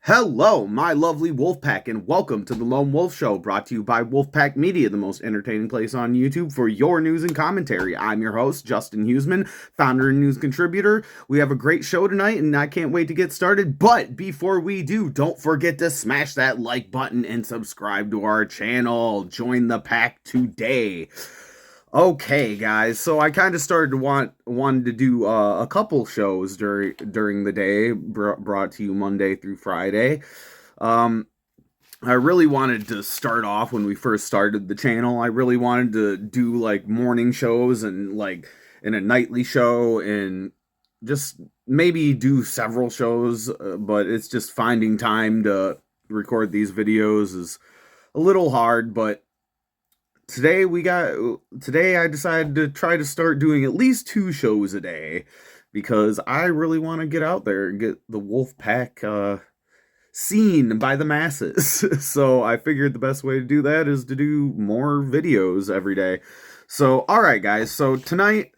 Hello, my lovely Wolfpack, and welcome to the Lone Wolf Show, brought to you by Wolfpack Media, the most entertaining place on YouTube for your news and commentary. I'm your host, Justin Huseman, founder and news contributor. We have a great show tonight, and I can't wait to get started. But before we do, don't forget to smash that like button and subscribe to our channel. Join the pack today. Okay, guys. So I kind of started to wanted to do a couple shows during the day, brought to you Monday through Friday. Um, I really wanted to start off when we first started the channel. I really wanted to do like morning shows and a nightly show and just maybe do several shows. But it's just finding time to record these videos is a little hard, but today I decided to try to start doing at least 2 shows a day because I really want to get out there and get the wolf pack seen by the masses. So I figured the best way to do that is to do more videos every day. So all right, guys, so tonight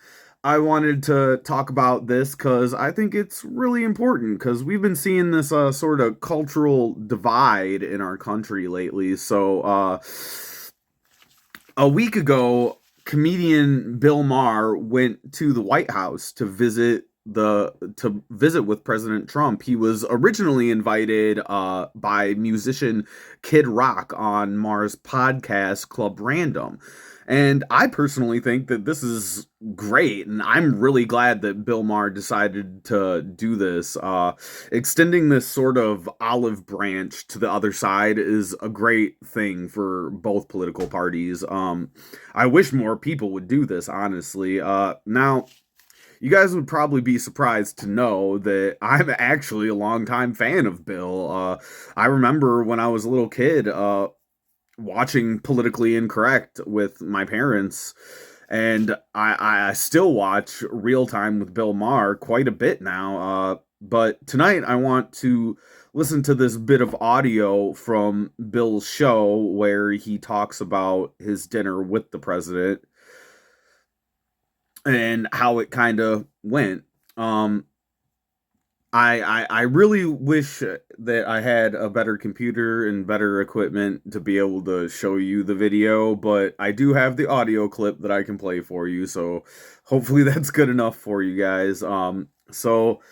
I wanted to talk about this because I think it's really important because we've been seeing this sort of cultural divide in our country lately. So a week ago, comedian Bill Maher went to the White House to visit with President Trump. He was originally invited by musician Kid Rock on Maher's podcast Club Random. And I personally think that this is great, and I'm really glad that Bill Maher decided to do this. Extending this sort of olive branch to the other side is a great thing for both political parties. I wish more people would do this, honestly. Now, you guys would probably be surprised to know that I'm actually a longtime fan of Bill. I remember when I was a little kid, watching Politically Incorrect with my parents, and I still watch Real Time with Bill Maher quite a bit now. But tonight I want to listen to this bit of audio from Bill's show where he talks about his dinner with the president and how it kind of went. I really wish that I had a better computer and better equipment to be able to show you the video, but I do have the audio clip that I can play for you, so hopefully that's good enough for you guys. So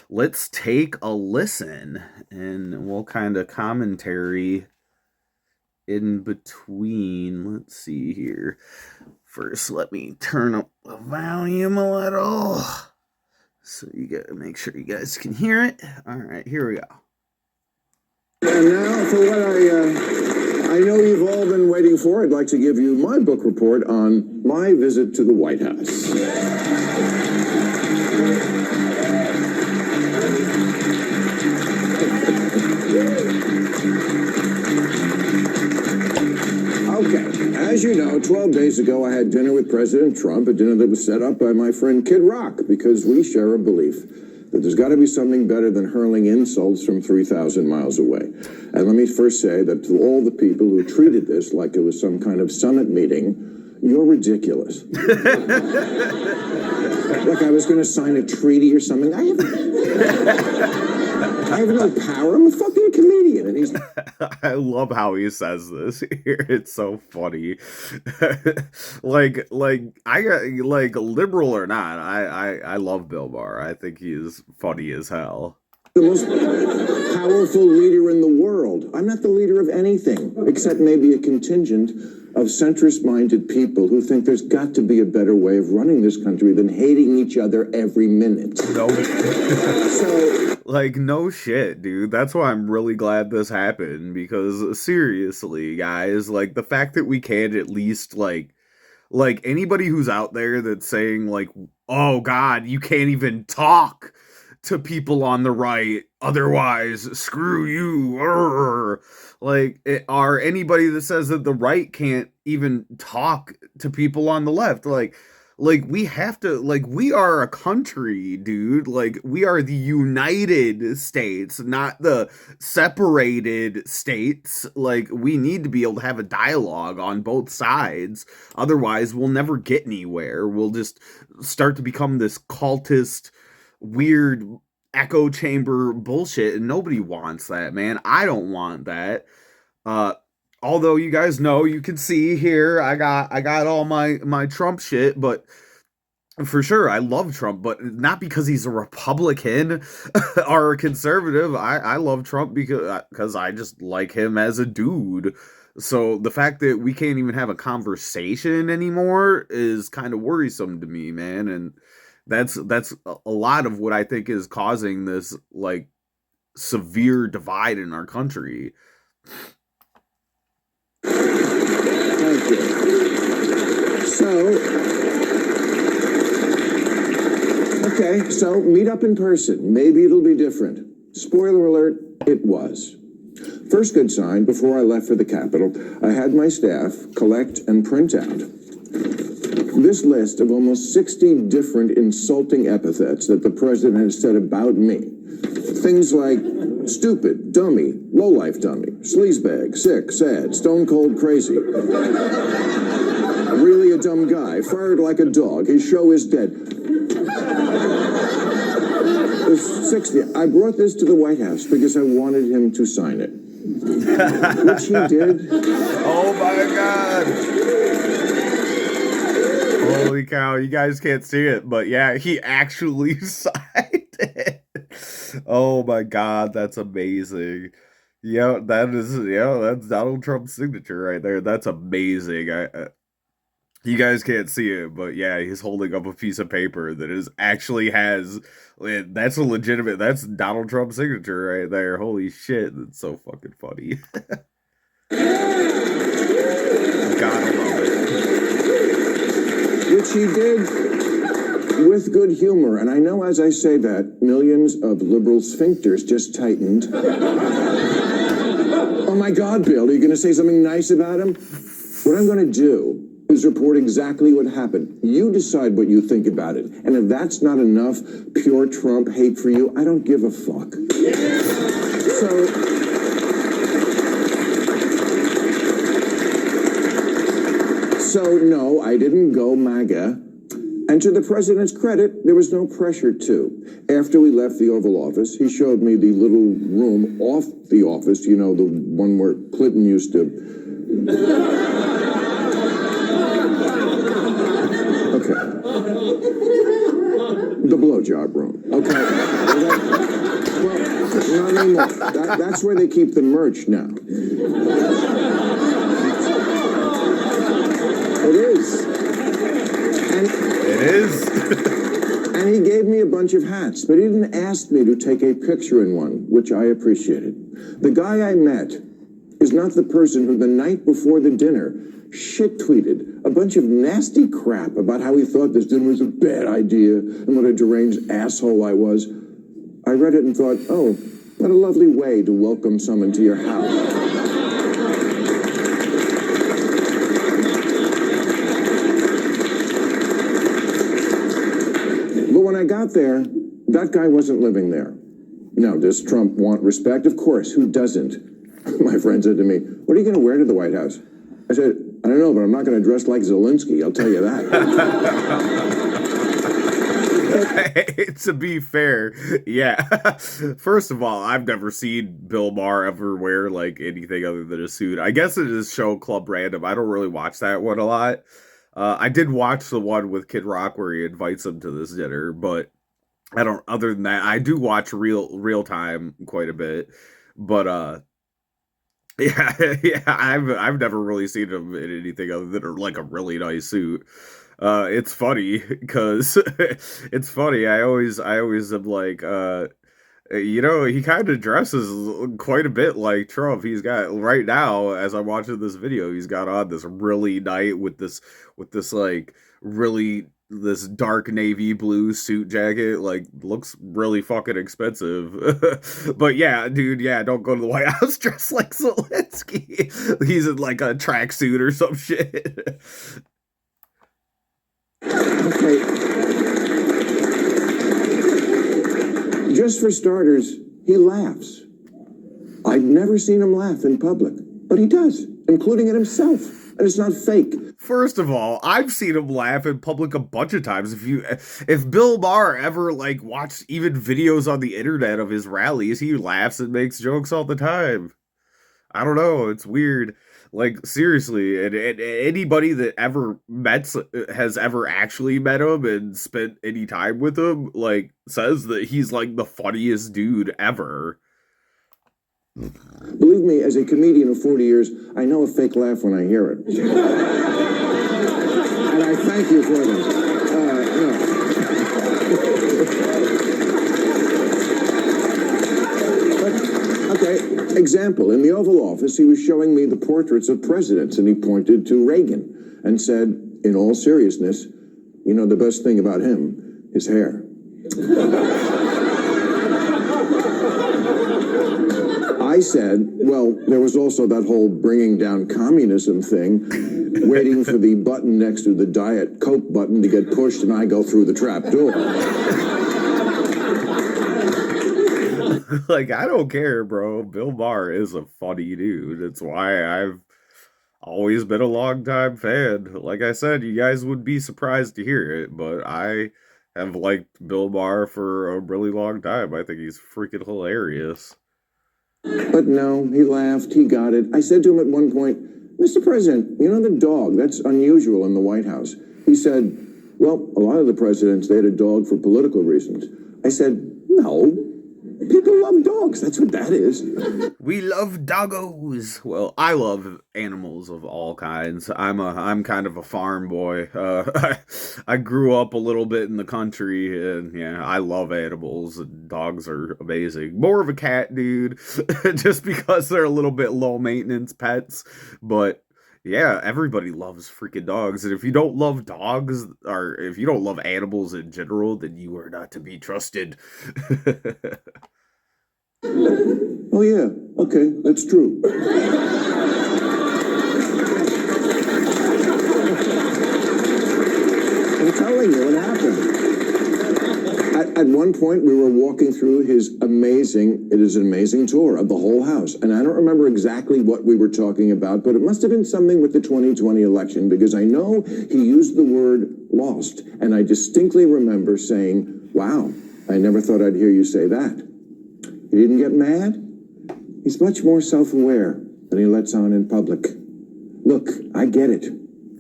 let's take a listen, and we'll kind of commentary in between. Let's see here. First, let me turn up the volume a little, so you gotta make sure you guys can hear it. All right, here we go. And now for what I know you've all been waiting for, I'd like to give you my book report on my visit to the White House. Okay, as you know, 12 days ago I had dinner with President Trump, a dinner that was set up by my friend Kid Rock, because we share a belief that there's got to be something better than hurling insults from 3,000 miles away. And let me first say that to all the people who treated this like it was some kind of summit meeting, you're ridiculous. Like I was going to sign a treaty or something. I have no power. I'm a fucking comedian. And he's... I love how he says this here. It's so funny. like liberal or not, I love Bill Maher. I think he is funny as hell. The most powerful leader in the world. I'm not the leader of anything, except maybe a contingent of centrist-minded people who think there's got to be a better way of running this country than hating each other every minute. No. So, like, no shit, dude. That's why I'm really glad this happened, because seriously, guys, like, the fact that we can at least, like anybody who's out there that's saying, like, oh god, you can't even talk to people on the right, otherwise screw you, or anybody that says that the right can't even talk to people on the left, like we have to, like, we are a country, dude. Like, we are the United States, not the separated states. Like, we need to be able to have a dialogue on both sides, otherwise we'll never get anywhere. We'll just start to become this cultist, weird echo chamber bullshit, and nobody wants that, man. I don't want that. Uh, although you guys know, you can see here, I got all my Trump shit, but for sure, I love Trump, but not because he's a Republican or a conservative. I love Trump because I just like him as a dude. So the fact that we can't even have a conversation anymore is kind of worrisome to me, man. And that's a lot of what I think is causing this like severe divide in our country. Thank you. So meet up in person. Maybe it'll be different. Spoiler alert, it was. First good sign, before I left for the Capitol, I had my staff collect and print out this list of almost 60 different insulting epithets that the president has said about me. Things like stupid, dummy, lowlife dummy, sleazebag, sick, sad, stone cold crazy. Really a dumb guy, fired like a dog, his show is dead. There's 60. I brought this to the White House because I wanted him to sign it. Which he did. Oh my God. Holy cow, you guys can't see it, but yeah, he actually signed it. Oh my God, that's amazing. That's Donald Trump's signature right there. That's amazing. You guys can't see it, but yeah, he's holding up a piece of paper that is actually has that's a legitimate, that's Donald Trump's signature right there. Holy shit, that's so fucking funny. Gotta love it. Which he did with good humor. And I know as I say that, millions of liberal sphincters just tightened. Oh my God, Bill, are you going to say something nice about him? What I'm going to do is report exactly what happened. You decide what you think about it. And if that's not enough pure Trump hate for you, I don't give a fuck. So no, I didn't go MAGA. And to the president's credit, there was no pressure to. After we left the Oval Office, he showed me the little room off the office, you know, the one where Clinton used to. Okay. The blowjob room. Okay. Well, not anymore. That's where they keep the merch now. It is. It is. And he gave me a bunch of hats, but he didn't ask me to take a picture in one, which I appreciated. The guy I met is not the person who the night before the dinner shit-tweeted a bunch of nasty crap about how he thought this dinner was a bad idea and what a deranged asshole I was. I read it and thought, oh, what a lovely way to welcome someone to your house. When I got there, that guy wasn't living there. Now, does Trump want respect? Of course, who doesn't? My friend said to me, what are you going to wear to the White House? I said, I don't know, but I'm not going to dress like Zelensky, I'll tell you that. To be fair, yeah. First of all, I've never seen Bill Maher ever wear like anything other than a suit. I guess it is show Club Random. I don't really watch that one a lot. I did watch the one with Kid Rock where he invites him to this dinner, but I don't. Other than that, I do watch real time quite a bit. But yeah, I've never really seen him in anything other than like a really nice suit. It's funny because it's funny. I always am like, he kind of dresses quite a bit like Trump. He's got right now, as I'm watching this video, he's got on this really nice with this like really this dark navy blue suit jacket. Like looks really fucking expensive. But yeah, dude, yeah, don't go to the White House dressed like Zelensky. He's in like a tracksuit or some shit. Okay. Just for starters, he laughs. I've never seen him laugh in public, but he does, including at himself. And it's not fake. first of all, I've seen him laugh in public a bunch of times. If Bill Maher ever like watched even videos on the internet of his rallies, he laughs and makes jokes all the time. I don't know, it's weird. Like seriously, and anybody that ever has ever actually met him and spent any time with him, like says that he's like the funniest dude ever. Believe me, as a comedian of 40 years, I know a fake laugh when I hear it. And I thank you for them. No. Okay, example. In the Oval Office, he was showing me the portraits of presidents, and he pointed to Reagan and said, in all seriousness, you know the best thing about him? His hair. I said, well, there was also that whole bringing down communism thing, waiting for the button next to the Diet Coke button to get pushed and I go through the trap door. Like, I don't care, bro. Bill Maher is a funny dude. It's why I've always been a longtime fan. Like I said, you guys would be surprised to hear it, but I have liked Bill Maher for a really long time. I think he's freaking hilarious. But no, he laughed, he got it. I said to him at one point, Mr. President, you know the dog, that's unusual in the White House. He said, well, a lot of the presidents, they had a dog for political reasons. I said, no, people love dogs, that's what that is. We love doggos. Well, I love animals of all kinds. I'm kind of a farm boy. I grew up a little bit in the country, and yeah, I love animals. And dogs are amazing. More of a cat dude, just because they're a little bit low maintenance pets. But yeah, everybody loves freaking dogs. And if you don't love dogs, or if you don't love animals in general, then you are not to be trusted. Oh yeah, okay, that's true. I'm telling you, what happened? At one point, we were walking through it is an amazing tour of the whole house. And I don't remember exactly what we were talking about, but it must have been something with the 2020 election, because I know he used the word lost. And I distinctly remember saying, wow, I never thought I'd hear you say that. He didn't get mad. He's much more self-aware than he lets on in public. Look, I get it.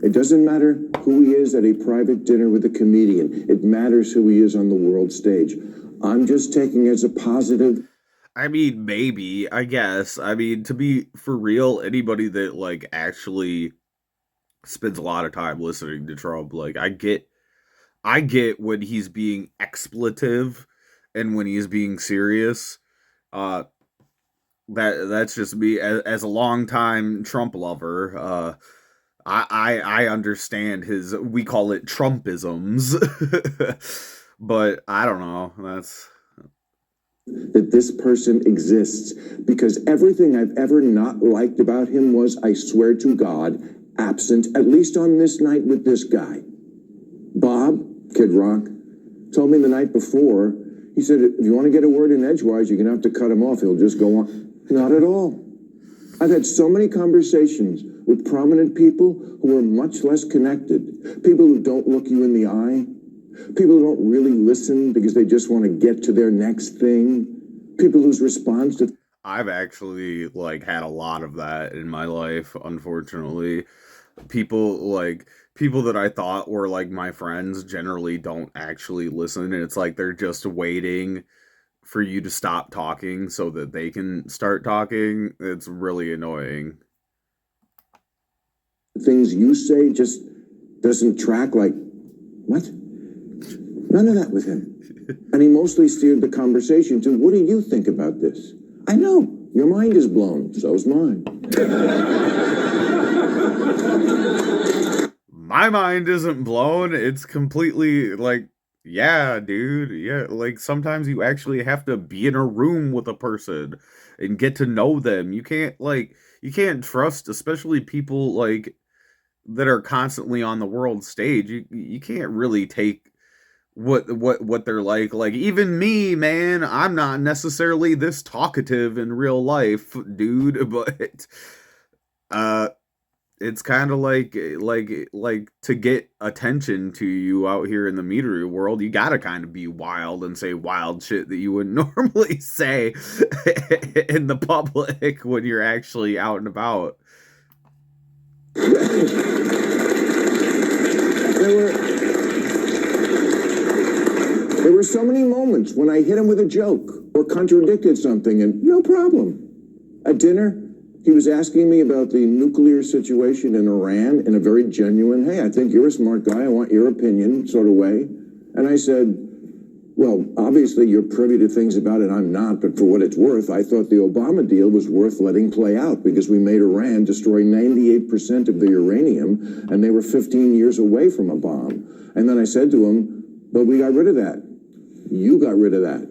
It doesn't matter who he is at a private dinner with a comedian. It matters who he is on the world stage. I'm just taking it as a positive. I mean, maybe, I guess. I mean, to be for real, anybody that like actually spends a lot of time listening to Trump, like I get when he's being expletive and when he's being serious. Uh that's just me as a longtime Trump lover. I understand his, we call it Trumpisms. But I don't know. That's That this person exists, because everything I've ever not liked about him was, I swear to God, absent, at least on this night with this guy. Bob, Kid Rock, told me the night before, he said, if you want to get a word in edgewise, you're going to have to cut him off. He'll just go on. Not at all. I've had so many conversations with prominent people who are much less connected. People who don't look you in the eye. People who don't really listen because they just want to get to their next thing. People whose response to... I've actually like had a lot of that in my life, unfortunately. People that I thought were like my friends generally don't actually listen, and it's like they're just waiting for you to stop talking so that they can start talking. It's really annoying. Things you say just doesn't track. Like, what? None of that with him. And he mostly steered the conversation to, what do you think about this? I know, your mind is blown, so's mine. My mind isn't blown. It's completely like, yeah, dude. Yeah, like sometimes you actually have to be in a room with a person and get to know them. You can't trust, especially people like that are constantly on the world stage. You can't really take what they're like. Like even me, man, I'm not necessarily this talkative in real life, dude, but uh it's kind of like to get attention to you out here in the media world, you gotta kind of be wild and say wild shit that you wouldn't normally say in the public when you're actually out and about. There were so many moments when I hit him with a joke or contradicted something, and no problem. At dinner, he was asking me about the nuclear situation in Iran in a very genuine, hey, I think you're a smart guy, I want your opinion sort of way. And I said, well, obviously you're privy to things about it I'm not, but for what it's worth, I thought the Obama deal was worth letting play out because we made Iran destroy 98% of the uranium, and they were 15 years away from a bomb. And then I said to him, but we got rid of that. You got rid of that.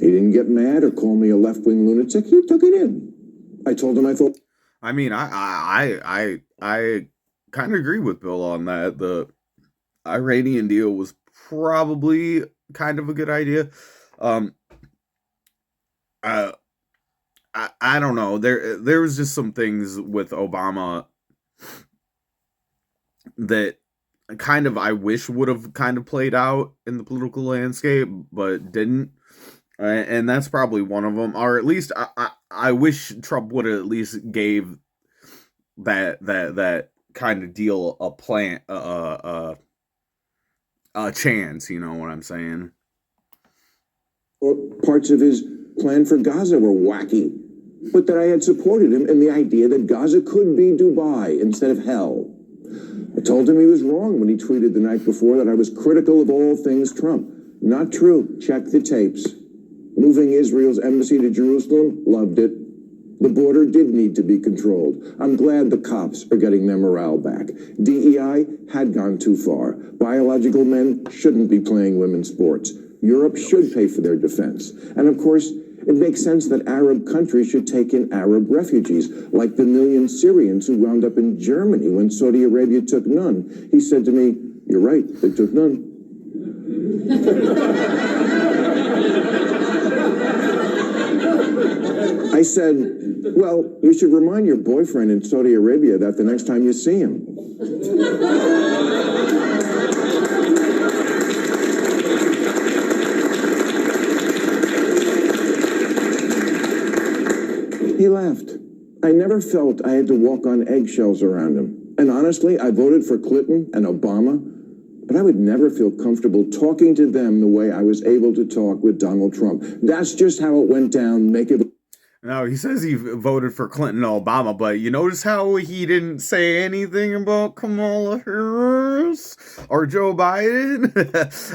He didn't get mad or call me a left-wing lunatic. He took it in. I told him I thought. I mean, I kind of agree with Bill on that. The Iranian deal was probably kind of a good idea. I don't know. There was just some things with Obama that kind of I wish would have kind of played out in the political landscape, but didn't. And that's probably one of them, or at least I wish Trump would have at least gave that kind of deal a chance. You know what I'm saying? Well, parts of his plan for Gaza were wacky, but that I had supported him in the idea that Gaza could be Dubai instead of hell. I told him he was wrong when he tweeted the night before that I was critical of all things Trump. Not true. Check the tapes. Moving Israel's embassy to Jerusalem, loved it. The border did need to be controlled. I'm glad the cops are getting their morale back. DEI had gone too far. Biological men shouldn't be playing women's sports. Europe should pay for their defense. And of course, it makes sense that Arab countries should take in Arab refugees, like the million Syrians who wound up in Germany when Saudi Arabia took none. He said to me, you're right, they took none. I said, well, you should remind your boyfriend in Saudi Arabia that the next time you see him. He laughed. I never felt I had to walk on eggshells around him. And honestly, I voted for Clinton and Obama, but I would never feel comfortable talking to them the way I was able to talk with Donald Trump. That's just how it went down. Make it. No, he says he voted for Clinton and Obama, but you notice how he didn't say anything about Kamala Harris or Joe Biden?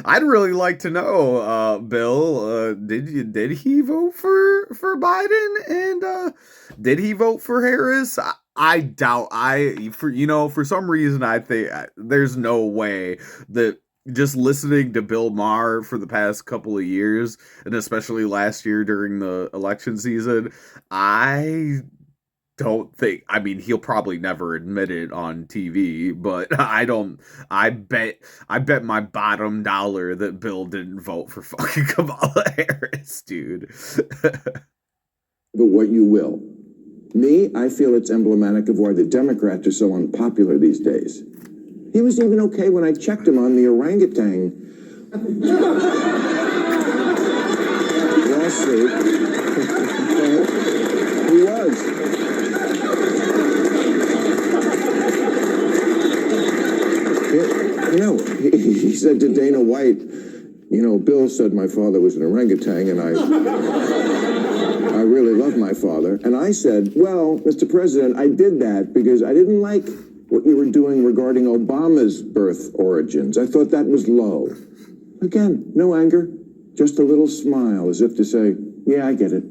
I'd really like to know, Bill, did he vote for Biden, and did he vote for Harris? I doubt. For some reason I think there's no way that just listening to Bill Maher for the past couple of years, and especially last year during the election season, I don't think, I mean, he'll probably never admit it on TV, but I bet my bottom dollar that Bill didn't vote for fucking Kamala Harris, dude. But what you will. Me, I feel it's emblematic of why the Democrats are so unpopular these days. He was even okay when I checked him on the orangutan lawsuit. He was. He said to Dana White, Bill said my father was an orangutan, and I really love my father. And I said, well, Mr. President, I did that because I didn't like what you were doing regarding Obama's birth origins. I thought that was low. Again, no anger, just a little smile as if to say, yeah, I get it.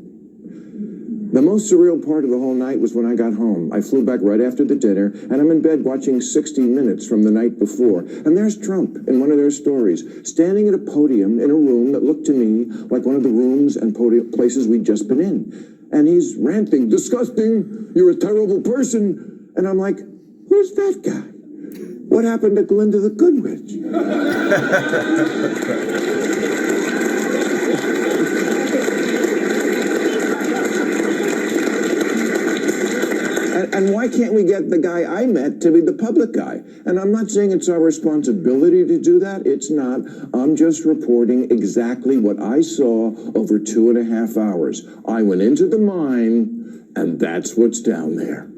The most surreal part of the whole night was when I got home. I flew back right after the dinner, and I'm in bed watching 60 Minutes from the night before. And there's Trump in one of their stories, standing at a podium in a room that looked to me like one of the rooms and places we'd just been in. And he's ranting, disgusting, you're a terrible person. And I'm like, who's that guy? What happened to Glinda the Good Witch? And why can't we get the guy I met to be the public guy? And I'm not saying it's our responsibility to do that. It's not. I'm just reporting exactly what I saw over 2.5 hours. I went into the mine, and that's what's down there.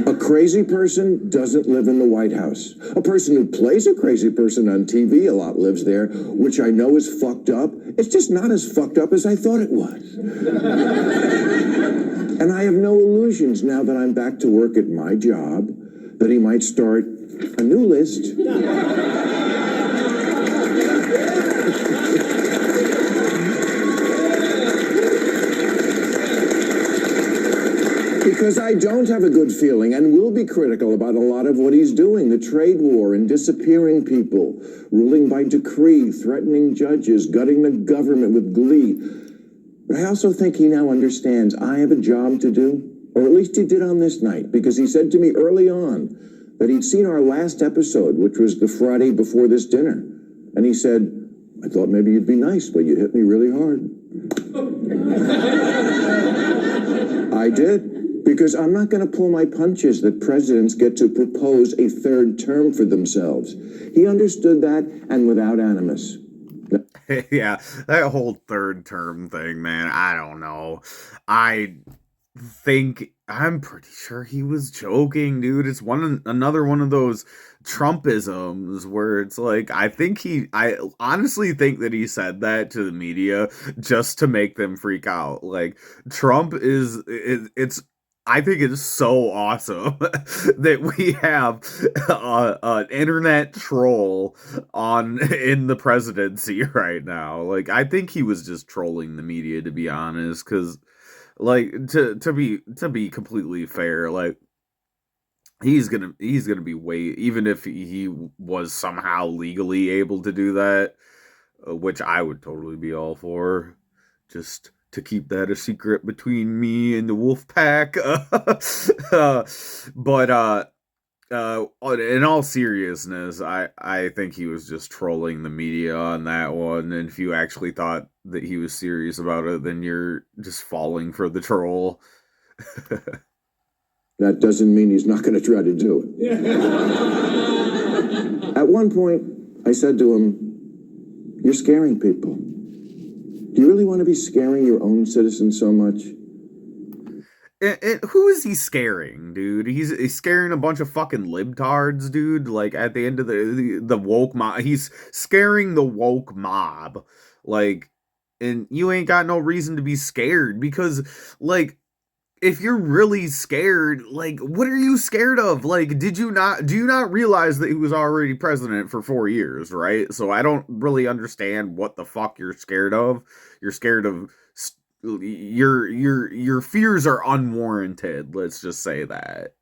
A crazy person doesn't live in the White House. A person who plays a crazy person on TV a lot lives there, which I know is fucked up. It's just not as fucked up as I thought it was. And I have no illusions now that I'm back to work at my job that he might start a new list. Because I don't have a good feeling and will be critical about a lot of what he's doing. The trade war and disappearing people, ruling by decree, threatening judges, gutting the government with glee. But I also think he now understands I have a job to do, or at least he did on this night, because he said to me early on that he'd seen our last episode, which was the Friday before this dinner. And he said, I thought maybe you'd be nice, but you hit me really hard. I did. Because I'm not going to pull my punches that presidents get to propose a third term for themselves. He understood that, and without animus. Yeah, that whole third term thing, man, I don't know. I'm pretty sure he was joking, dude. It's another one of those Trumpisms where it's like, I honestly think that he said that to the media just to make them freak out. Like, Trump I think it's so awesome that we have an internet troll in the presidency right now. Like, I think he was just trolling the media, to be honest, because, like, to be completely fair, like, he's gonna be even if he was somehow legally able to do that, which I would totally be all for, just to keep that a secret between me and the wolf pack. But in all seriousness, I think he was just trolling the media on that one. And if you actually thought that he was serious about it, then you're just falling for the troll. That doesn't mean he's not going to try to do it. At one point, I said to him, you're scaring people. Do you really want to be scaring your own citizens so much? Who is he scaring, dude? He's scaring a bunch of fucking libtards, dude. Like, at the end of the woke mob, he's scaring the woke mob. Like, and you ain't got no reason to be scared because, like, if you're really scared, like, what are you scared of? Like, do you not realize that he was already president for 4 years, right? So I don't really understand what the fuck you're scared of. You're scared of your fears are unwarranted. Let's just say that.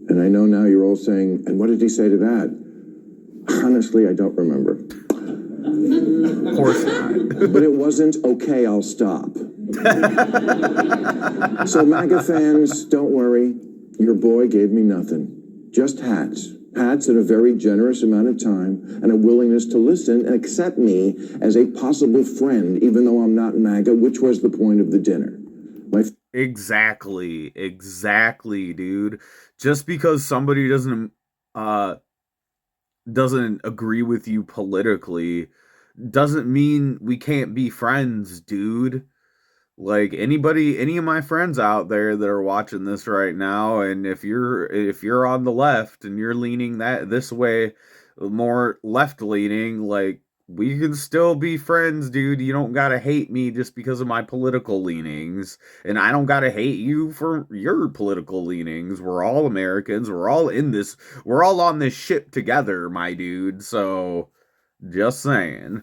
And I know now you're all saying, and what did he say to that? Honestly, I don't remember. Of course not. But it wasn't, okay, I'll stop. So MAGA fans, don't worry. Your boy gave me nothing. Just hats. Hats and a very generous amount of time and a willingness to listen and accept me as a possible friend, even though I'm not MAGA, which was the point of the dinner. Exactly, dude. Just because somebody doesn't agree with you politically doesn't mean we can't be friends, dude. Like, any of my friends out there that are watching this right now, and if you're on the left and you're leaning this way, more left leaning, like, we can still be friends, dude. You don't gotta hate me just because of my political leanings, and I don't gotta hate you for your political leanings. We're all Americans. We're all on this ship together, my dude. So, just saying.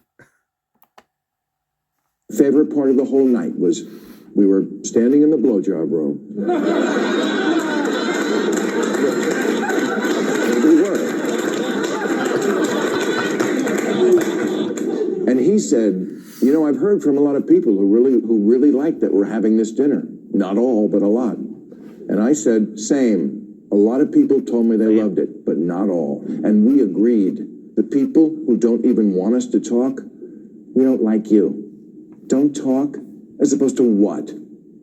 Favorite part of the whole night was we were standing in the blowjob room. We were. And he said, you know, I've heard from a lot of people who really like that we're having this dinner. Not all, but a lot. And I said, same. A lot of people told me they loved it, but not all. And we agreed. The people who don't even want us to talk, we don't like you. Don't talk, as opposed to what?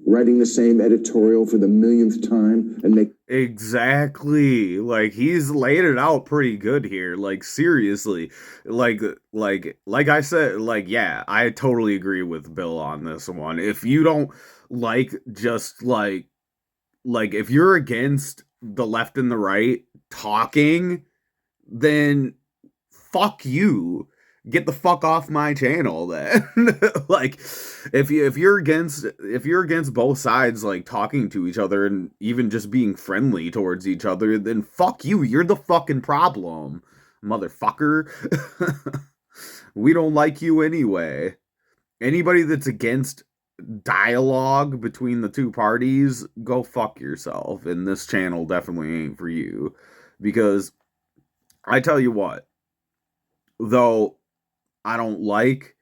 writing the same editorial for the millionth time and make Exactly. Like he's laid it out pretty good here. Like seriously. Like I said, like yeah, I totally agree with Bill on this one. If you don't like just like if you're against the left and the right talking, then fuck you. Get the fuck off my channel then. Like if you're against both sides like talking to each other and even just being friendly towards each other, then fuck you. You're the fucking problem, motherfucker. We don't like you anyway. Anybody that's against dialogue between the two parties, go fuck yourself. And this channel definitely ain't for you. Because I tell you what, though I don't like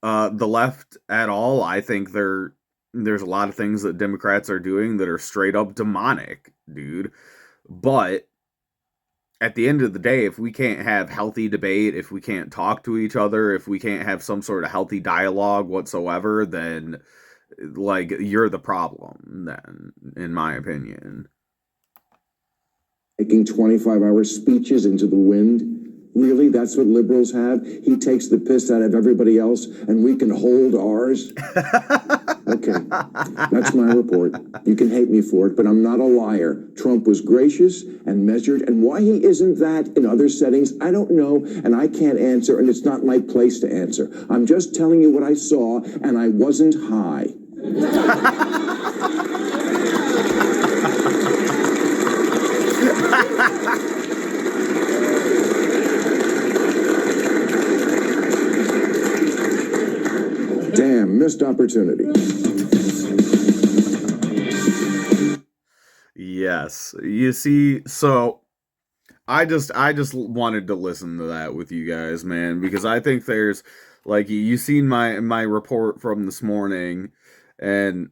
the left at all. I think there's a lot of things that Democrats are doing that are straight up demonic, dude. But at the end of the day, if we can't have healthy debate, if we can't talk to each other, if we can't have some sort of healthy dialogue whatsoever, then like you're the problem then, in my opinion. making 25-hour speeches into the wind. Really, that's what liberals have? He takes the piss out of everybody else and we can hold ours? Okay, that's my report. You can hate me for it, but I'm not a liar. Trump was gracious and measured, and why he isn't that in other settings, I don't know, and I can't answer, and it's not my place to answer. I'm just telling you what I saw, and I wasn't high. Damn, missed opportunity. Yes. You see, so I just wanted to listen to that with you guys, man, because I think there's like you seen my report from this morning, and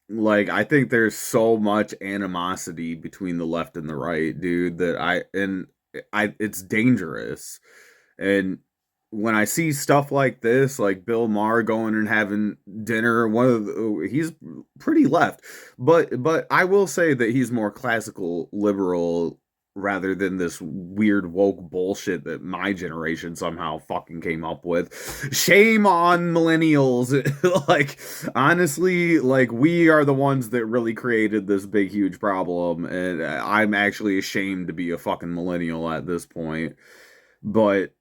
like I think there's so much animosity between the left and the right, dude, that I it's dangerous. And when I see stuff like this, like Bill Maher going and having dinner, he's pretty left, but I will say that he's more classical liberal rather than this weird woke bullshit that my generation somehow fucking came up with. Shame on millennials. Like honestly, like we are the ones that really created this big huge problem, and I'm actually ashamed to be a fucking millennial at this point. But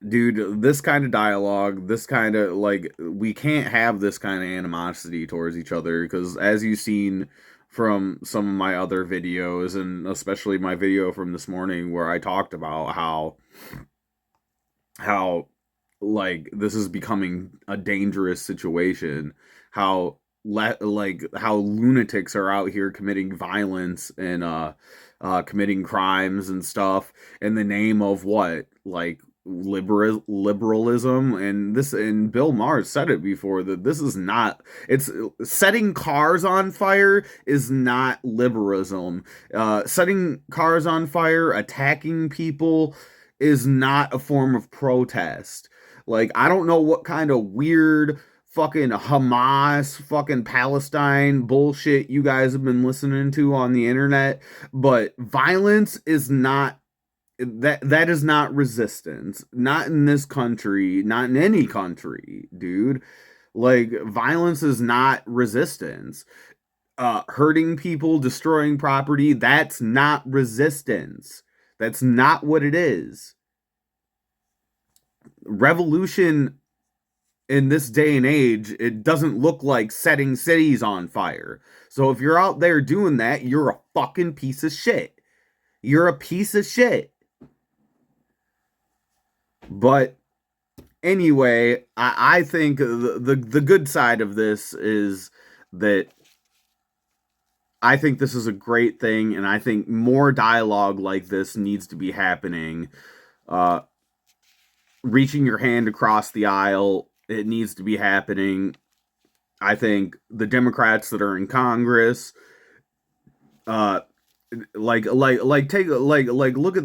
dude, this kind of dialogue, this kind of like we can't have this kind of animosity towards each other, because as you've seen from some of my other videos, and especially my video from this morning where I talked about how like this is becoming a dangerous situation, how like how lunatics are out here committing violence and committing crimes and stuff in the name of what, like liberalism. And Bill Maher said it before, that this is not, it's setting cars on fire is not liberalism. Setting cars on fire, attacking people is not a form of protest. Like I don't know what kind of weird fucking Hamas, fucking Palestine bullshit you guys have been listening to on the internet, but violence is not, that is not resistance. Not in this country, not in any country, dude. Like violence is not resistance. Hurting people, destroying property, that's not resistance. That's not what it is. Revolution in this day and age, it doesn't look like setting cities on fire. So if you're out there doing that, you're a fucking piece of shit. You're a piece of shit. But anyway, I think the good side of this is that I think this is a great thing, and I think more dialogue like this needs to be happening. Reaching your hand across the aisle, it needs to be happening. I think the Democrats that are in Congress, look at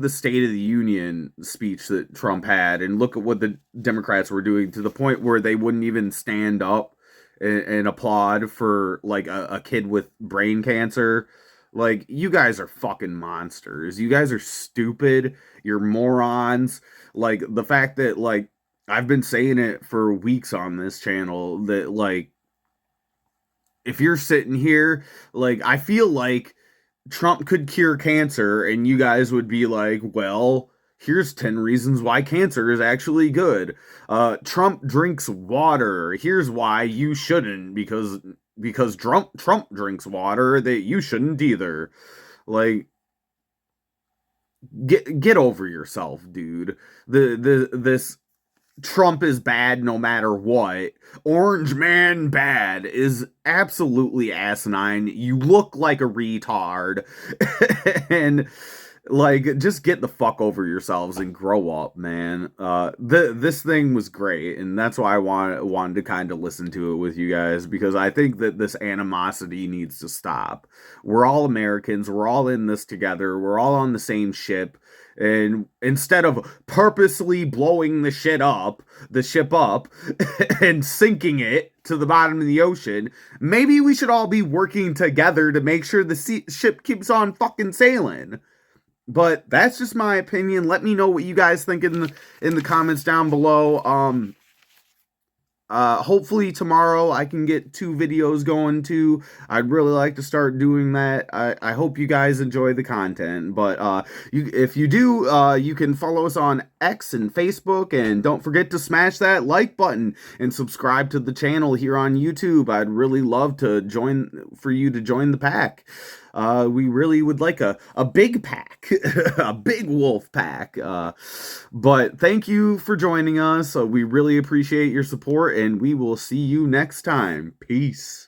the State of the Union speech that Trump had, and look at what the Democrats were doing, to the point where they wouldn't even stand up and applaud for like a kid with brain cancer. Like, you guys are fucking monsters. You guys are stupid. You're morons. Like, the fact that, like, I've been saying it for weeks on this channel that, like, if you're sitting here, like, I feel like Trump could cure cancer, and you guys would be like, well, here's 10 reasons why cancer is actually good. Trump drinks water. Here's why you shouldn't, because Trump drinks water that you shouldn't either. Like, get over yourself, dude. This Trump is bad no matter what. Orange man bad is absolutely asinine. You look like a retard. And like, just get the fuck over yourselves and grow up, man. This thing was great, and that's why I wanted to kind of listen to it with you guys, because I think that this animosity needs to stop. We're all Americans. We're all in this together. We're all on the same ship. And instead of purposely blowing the ship up, and sinking it to the bottom of the ocean, maybe we should all be working together to make sure the ship keeps on fucking sailing. But that's just my opinion. Let me know what you guys think in the comments down below. Hopefully tomorrow I can get 2 videos going too. I'd really like to start doing that. I hope you guys enjoy the content. But if you do, you can follow us on X and Facebook, and don't forget to smash that like button and subscribe to the channel here on YouTube. I'd really love to join the pack. We really would like a big pack, a big wolf pack. But thank you for joining us. We really appreciate your support, and we will see you next time. Peace.